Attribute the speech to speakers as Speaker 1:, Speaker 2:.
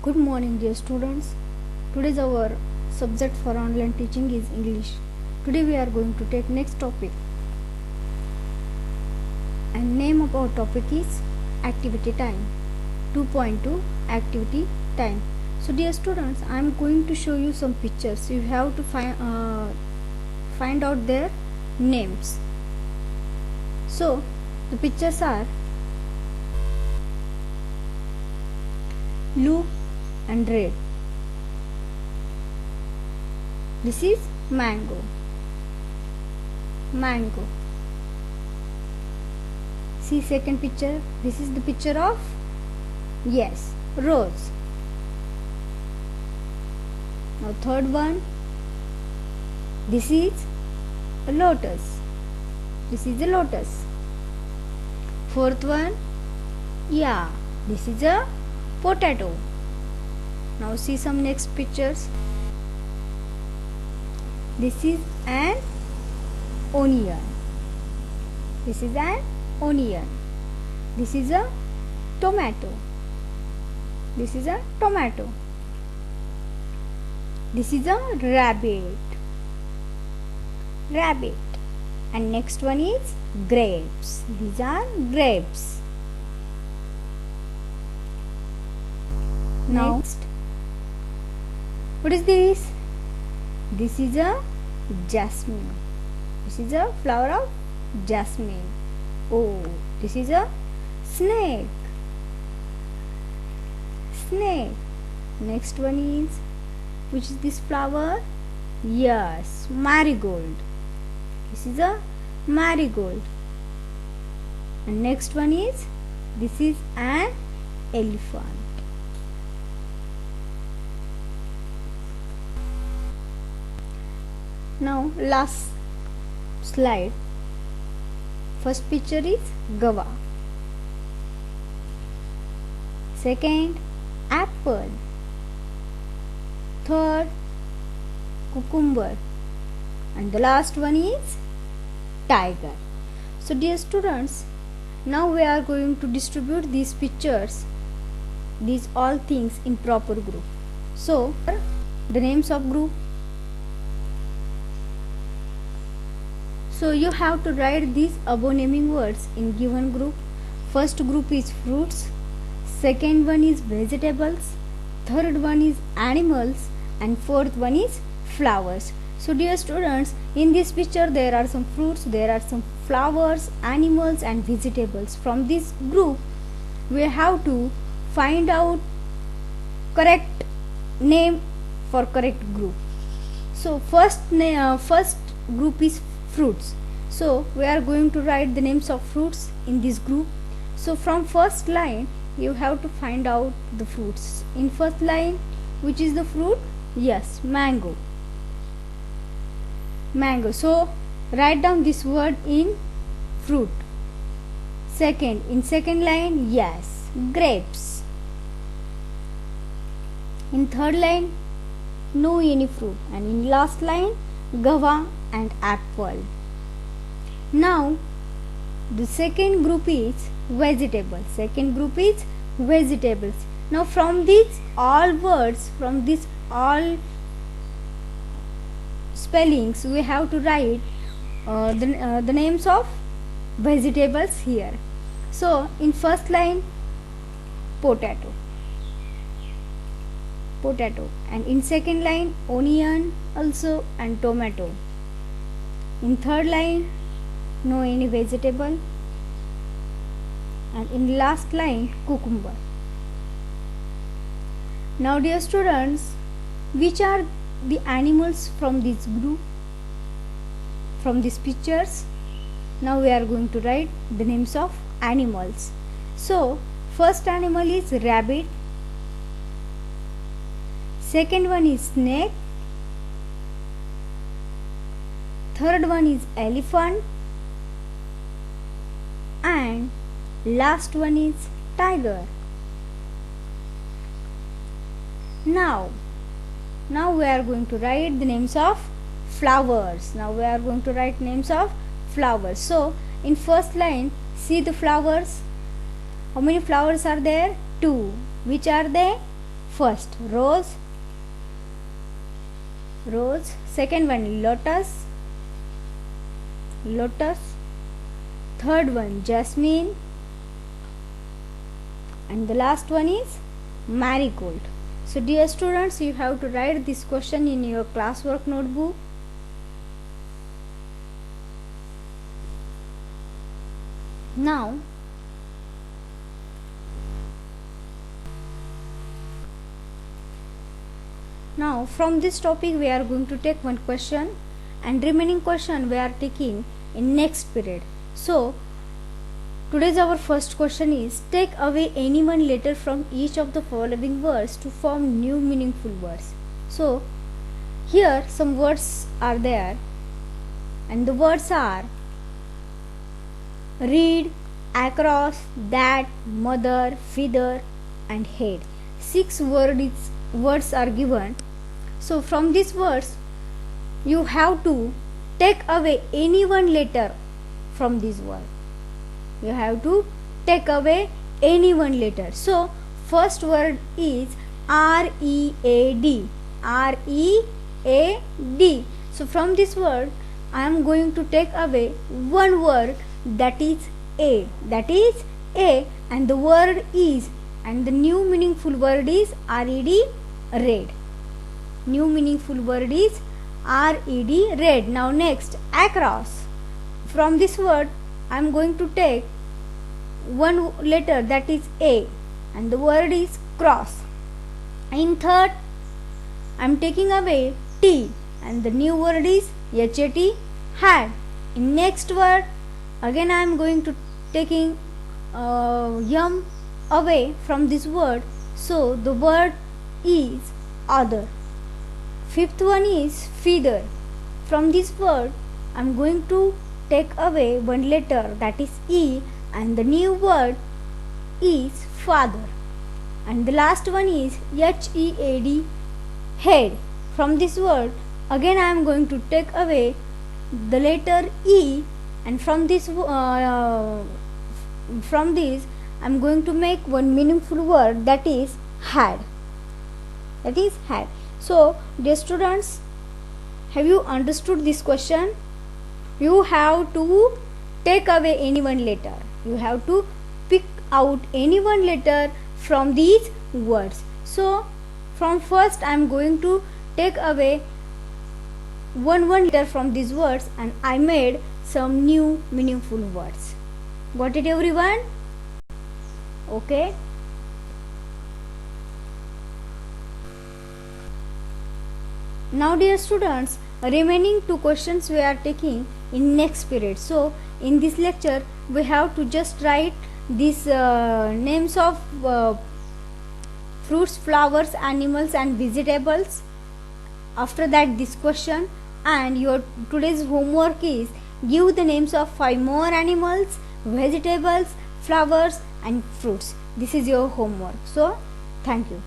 Speaker 1: Good morning, dear students. Today's our subject for online teaching is English. Today we are going to take next topic, and name of our topic is activity time. 2.2 activity time. So dear students, I am going to show you some pictures. You have to find out their names. So the pictures are blue and red. This is mango. See second picture. This is the picture of rose. Now third one. This is a lotus. Fourth one. This is a potato. Now see some next pictures. This is an onion. This is a tomato. This is a rabbit. And next one is grapes. These are grapes. Next, what is this? This is a jasmine. This is a flower of jasmine. Oh, this is a snake. Next one is, which is this flower? Yes, marigold. This is a marigold. And next one is, this is an elephant. Now last slide. First picture is guava. Second, apple. Third, cucumber. And the last one is tiger. So dear students, now we are going to distribute these pictures, these all things in proper group. So the names of group. So you have to write these above naming words in given group. First group is fruits, second one is vegetables, third one is animals, and fourth one is flowers. So dear students, in this picture there are some fruits, there are some flowers, animals and vegetables. From this group we have to find out correct name for correct group. So first group is fruits. So we are going to write the names of fruits in this group. So from first line you have to find out the fruits. In first line, which is the fruit? Yes, mango. So write down this word in fruit. Second, in second line, yes, grapes. In third line, no any fruit. And in last line, guava and apple. Now the second group is vegetables. Now from these all words, from these all spellings, we have to write the names of vegetables here. So in first line, potato, and in second line, onion also and tomato. In third line, no any vegetable, and in last line, cucumber. Now dear students, which are the animals from this group, from these pictures? Now we are going to write the names of animals. So first animal is rabbit, second one is snake, third one is elephant, and last one is tiger. Now we are going to write the names of flowers. So in first line, see the flowers. How many flowers are there? 2. Which are they? First rose, rose. Second one lotus, lotus. Third one jasmine, and the last one is marigold. So dear students, you have to write this question in your classwork notebook. Now from this topic we are going to take one question, and remaining question we are taking in next period. So today's our first question is, take away any one letter from each of the following words to form new meaningful words. So here some words are there, and the words are read, across, that, mother, feather, and head. 6 words are given. So from these words you have to take away any one letter from this word. You have to take away any one letter. So first word is R-E-A-D. R-E-A-D. So from this word I am going to take away one word, that is A. That is A, and the word is, and the new meaningful word is R-E-D, red. New meaningful word is R-E-D, red. Now next, across. From this word I am going to take one letter, that is A, and the word is cross. In third I am taking away T, and the new word is H-A-T, had. In next word again I am going to taking yum away from this word, so the word is other. Fifth one is feather. From this word I am going to take away one letter, that is E, and the new word is father. And the last one is H-E-A-D, head. From this word again I am going to take away the letter E, and from this I am going to make one meaningful word, that is had. That is had. So dear students, have you understood this question? You have to take away any one letter. You have to pick out any one letter from these words. So from first I am going to take away one letter from these words, and I made some new meaningful words. Got it everyone? Okay. Now dear students, remaining 2 questions we are taking in next period. So in this lecture we have to just write these names of fruits, flowers, animals and vegetables. After that this question, and your today's homework is give the names of 5 more animals, vegetables, flowers and fruits. This is your homework. So thank you.